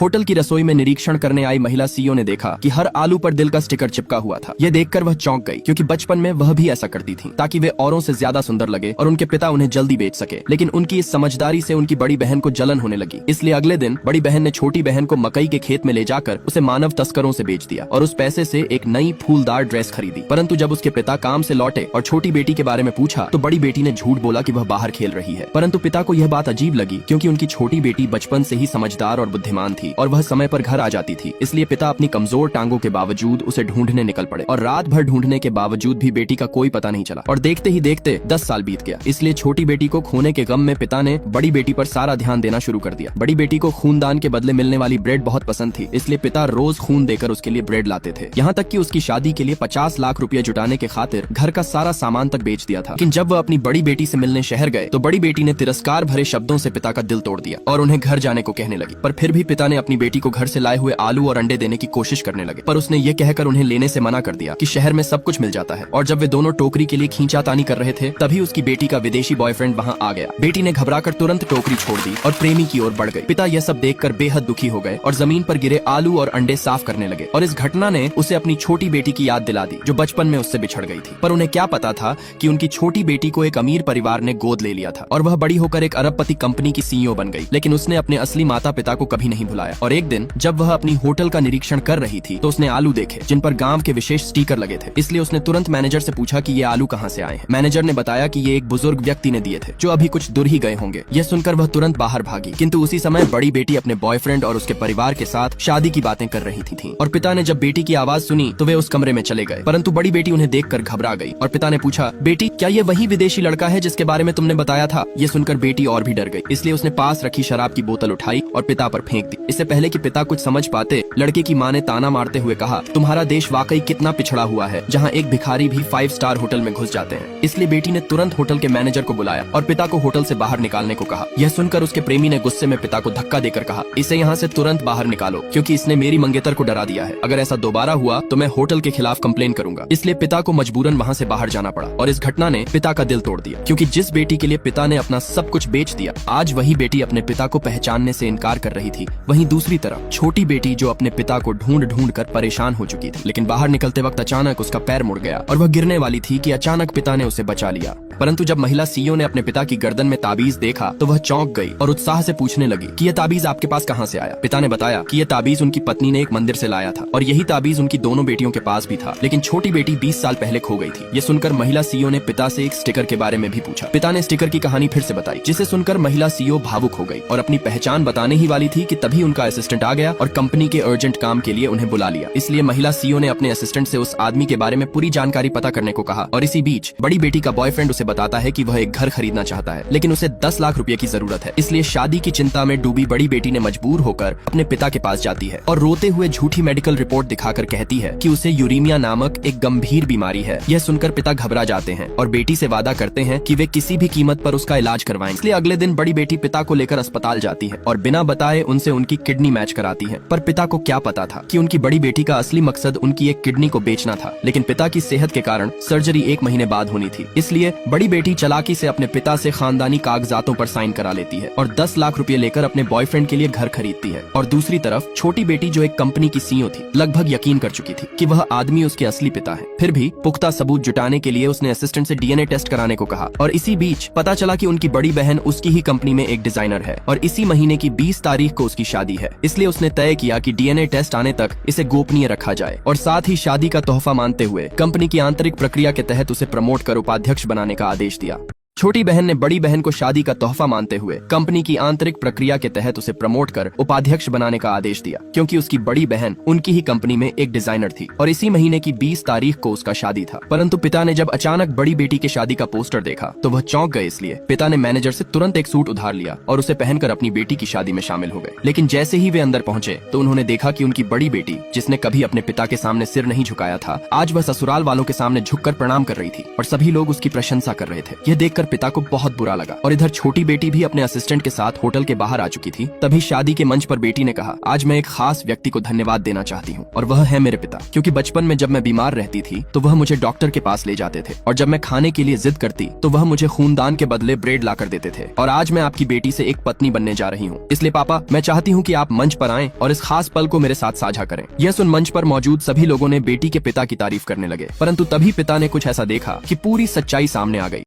Hotel की रसोई में निरीक्षण करने आई महिला सीईओ ने देखा कि हर आलू पर दिल का स्टिकर चिपका हुआ था। यह देखकर वह चौंक गई, क्योंकि बचपन में वह भी ऐसा करती थी ताकि वे औरों से ज्यादा सुंदर लगे और उनके पिता उन्हें जल्दी बेच सके। लेकिन उनकी इस समझदारी से उनकी बड़ी बहन को जलन होने लगी। इसलिए अगले दिन बड़ी बहन ने छोटी बहन को मकई के खेत में ले जाकर उसे मानव तस्करों से बेच दिया और उस पैसे से एक नई फूलदार ड्रेस खरीदी। परंतु जब उसके पिता काम से लौटे और छोटी बेटी के बारे में पूछा तो बड़ी बेटी ने झूठ बोला कि वह बाहर खेल रही है। परंतु पिता को यह बात अजीब लगी, क्योंकि उनकी छोटी बेटी बचपन से ही समझदार और बुद्धिमान थी और वह समय पर घर आ जाती थी। इसलिए पिता अपनी कमजोर टांगों के बावजूद उसे ढूंढने निकल पड़े और रात भर ढूंढने के बावजूद भी बेटी का कोई पता नहीं चला और देखते ही देखते 10 साल बीत गया। इसलिए छोटी बेटी को खोने के गम में पिता ने बड़ी बेटी पर सारा ध्यान देना शुरू कर दिया। बड़ी बेटी को खूनदान के बदले मिलने वाली ब्रेड बहुत पसंद थी, इसलिए पिता रोज खून देकर उसके लिए ब्रेड लाते थे। यहाँ तक कि उसकी शादी के लिए 50 लाख रुपया जुटाने के खातिर घर का सारा सामान तक बेच दिया था। लेकिन जब वह अपनी बड़ी बेटी से मिलने शहर गए तो बड़ी बेटी ने तिरस्कार भरे शब्दों से पिता का दिल तोड़ दिया और उन्हें घर जाने को कहने लगी। पर फिर भी पिता ने अपनी बेटी को घर से लाए हुए आलू और अंडे देने की कोशिश करने लगे, पर उसने ये कहकर उन्हें लेने से मना कर दिया कि शहर में सब कुछ मिल जाता है। और जब वे दोनों टोकरी के लिए खींचातानी कर रहे थे तभी उसकी बेटी का विदेशी बॉयफ्रेंड वहाँ आ गया। बेटी ने घबराकर तुरंत टोकरी छोड़ दी और प्रेमी की ओर बढ़ गई। पिता यह सब देखकर बेहद दुखी हो गए और जमीन पर गिरे आलू और अंडे साफ करने लगे। और इस घटना ने उसे अपनी छोटी बेटी की याद दिला दी जो बचपन में उससे बिछड़ गई थी। पर उन्हें क्या पता था कि उनकी छोटी बेटी को एक अमीर परिवार ने गोद ले लिया था और वह बड़ी होकर एक अरबपति कंपनी की सीईओ बन गई। लेकिन उसने अपने असली माता पिता को कभी नहीं भुलाया। और एक दिन जब वह अपनी होटल का निरीक्षण कर रही थी तो उसने आलू देखे जिन पर गांव के विशेष स्टिकर लगे थे। इसलिए उसने तुरंत मैनेजर से पूछा कि ये आलू कहां से आए हैं। मैनेजर ने बताया कि ये एक बुजुर्ग व्यक्ति ने दिए थे जो अभी कुछ दूर ही गए होंगे। यह सुनकर वह तुरंत बाहर भागी, किंतु उसी समय बड़ी बेटी अपने बॉयफ्रेंड और उसके परिवार के साथ शादी की बातें कर रही थी। और पिता ने जब बेटी की आवाज सुनी तो वे उस कमरे में चले गए। परंतु बड़ी बेटी उन्हें देखकर घबरा गई और पिता ने पूछा, बेटी क्या ये वही विदेशी लड़का है जिसके बारे में तुमने बताया था? ये सुनकर बेटी और भी डर गई। इसलिए उसने पास रखी शराब की बोतल उठाई और पिता पर फेंक दी। इससे पहले कि पिता कुछ समझ पाते, लड़के की माँ ने ताना मारते हुए कहा, तुम्हारा देश वाकई कितना पिछड़ा हुआ है जहाँ एक भिखारी भी 5 स्टार होटल में घुस जाते हैं। इसलिए बेटी ने तुरंत होटल के मैनेजर को बुलाया और पिता को होटल से बाहर निकालने को कहा। यह सुनकर उसके प्रेमी ने गुस्से में पिता को धक्का देकर कहा, इसे यहाँ से तुरंत बाहर निकालो, क्योंकि इसने मेरी मंगेतर को डरा दिया है। अगर ऐसा दोबारा हुआ तो मैं होटल के खिलाफ कंप्लेन करूंगा। इसलिए पिता को मजबूरन वहाँ से बाहर जाना पड़ा और इस घटना ने पिता का दिल तोड़ दिया, क्योंकि जिस बेटी के लिए पिता ने अपना सब कुछ बेच दिया, आज वही बेटी अपने पिता को पहचानने से इनकार कर रही थी। वहीं दूसरी तरफ छोटी बेटी जो अपने पिता को ढूंढ ढूंढ कर परेशान हो चुकी थी, लेकिन बाहर निकलते वक्त अचानक उसका पैर मुड़ गया और वह गिरने वाली थी कि अचानक पिता ने उसे बचा लिया। परंतु जब महिला सीईओ ने अपने पिता की गर्दन में ताबीज देखा तो वह चौंक गई और उत्साह से पूछने लगी कि यह ताबीज आपके पास कहां से आया? पिता ने बताया कि यह ताबीज उनकी पत्नी ने एक मंदिर से लाया था और यही ताबीज उनकी दोनों बेटियों के पास भी था, लेकिन छोटी बेटी 20 साल पहले खो गई थी। ये सुनकर महिला सीईओ ने पिता से एक स्टिकर के बारे में भी पूछा। पिता ने स्टिकर की कहानी फिर से बताई, जिसे सुनकर महिला सीईओ भावुक हो गई और अपनी पहचान बताने ही वाली थी कि तभी उनका असिस्टेंट आ गया और कंपनी के अर्जेंट काम के लिए उन्हें बुला लिया। इसलिए महिला सीईओ ने अपने असिस्टेंट से उस आदमी के बारे में पूरी जानकारी पता करने को कहा। और इसी बीच बड़ी बेटी का बॉयफ्रेंड उसे बताता है कि वह घर खरीदना चाहता है, लेकिन उसे 10 लाख रुपए की जरूरत है। इसलिए शादी की चिंता में डूबी बड़ी बेटी ने मजबूर होकर अपने पिता के पास जाती है और रोते हुए झूठी मेडिकल रिपोर्ट दिखाकर कहती है कि उसे यूरेमिया नामक एक गंभीर बीमारी है। यह सुनकर पिता घबरा जाते हैं और बेटी से वादा करते हैं कि वे किसी भी कीमत पर उसका इलाज करवाएंगे। इसलिए अगले दिन बड़ी बेटी पिता को लेकर अस्पताल जाती है और बिना बताए उनसे उनकी किडनी मैच कराती है। पर पिता को क्या पता था कि उनकी बड़ी बेटी का असली मकसद उनकी एक किडनी को बेचना था। लेकिन पिता की सेहत के कारण सर्जरी 1 महीने बाद होनी थी। इसलिए बड़ी बेटी चालाकी से अपने पिता से खानदानी कागजातों पर साइन करा लेती है और 10 लाख रुपए लेकर अपने बॉयफ्रेंड के लिए घर खरीदती है। और दूसरी तरफ छोटी बेटी जो एक कंपनी की सीईओ थी, लगभग यकीन कर चुकी थी कि वह आदमी उसके असली पिता है। फिर भी पुख्ता सबूत जुटाने के लिए उसने असिस्टेंट से डीएनए टेस्ट कराने को कहा। और इसी बीच पता चला कि उनकी बड़ी बहन उसकी ही कंपनी में एक डिजाइनर है और इसी महीने की 20 तारीख को उसकी शादी है। इसलिए उसने तय किया कि डीएनए टेस्ट आने तक इसे गोपनीय रखा जाए और साथ ही शादी का तोहफा मानते हुए कंपनी की आंतरिक प्रक्रिया के तहत उसे प्रमोट कर उपाध्यक्ष बनाने का आदेश दिया। छोटी बहन ने बड़ी बहन को शादी का तोहफा मानते हुए कंपनी की आंतरिक प्रक्रिया के तहत उसे प्रमोट कर उपाध्यक्ष बनाने का आदेश दिया, क्योंकि उसकी बड़ी बहन उनकी ही कंपनी में एक डिजाइनर थी और इसी महीने की 20 तारीख को उसका शादी था। परंतु पिता ने जब अचानक बड़ी बेटी के शादी का पोस्टर देखा तो वह चौंक गए। इसलिए पिता ने मैनेजर से तुरंत एक सूट उधार लिया और उसे पहनकर अपनी बेटी की शादी में शामिल हो गए। लेकिन जैसे ही वे अंदर पहुंचे तो उन्होंने देखा कि उनकी बड़ी बेटी, जिसने कभी अपने पिता के सामने सिर नहीं झुकाया था, आज वह ससुराल वालों के सामने झुककर प्रणाम कर रही थी और सभी लोग उसकी प्रशंसा कर रहे थे। यह देखकर पिता को बहुत बुरा लगा। और इधर छोटी बेटी भी अपने असिस्टेंट के साथ होटल के बाहर आ चुकी थी। तभी शादी के मंच पर बेटी ने कहा, आज मैं एक खास व्यक्ति को धन्यवाद देना चाहती हूँ और वह है मेरे पिता, क्योंकि बचपन में जब मैं बीमार रहती थी तो वह मुझे डॉक्टर के पास ले जाते थे और जब मैं खाने के लिए जिद करती तो वह मुझे खूनदान के बदले ब्रेड ला कर देते थे। और आज मैं आपकी बेटी से एक पत्नी बनने जा रही हूँ, इसलिए पापा मैं चाहती हूँ कि आप मंच पर आएं और इस खास पल को मेरे साथ साझा करें। यह सुन मंच पर मौजूद सभी लोगों ने बेटी के पिता की तारीफ करने लगे, परंतु तभी पिता ने कुछ ऐसा देखा कि पूरी सच्चाई सामने आ गई।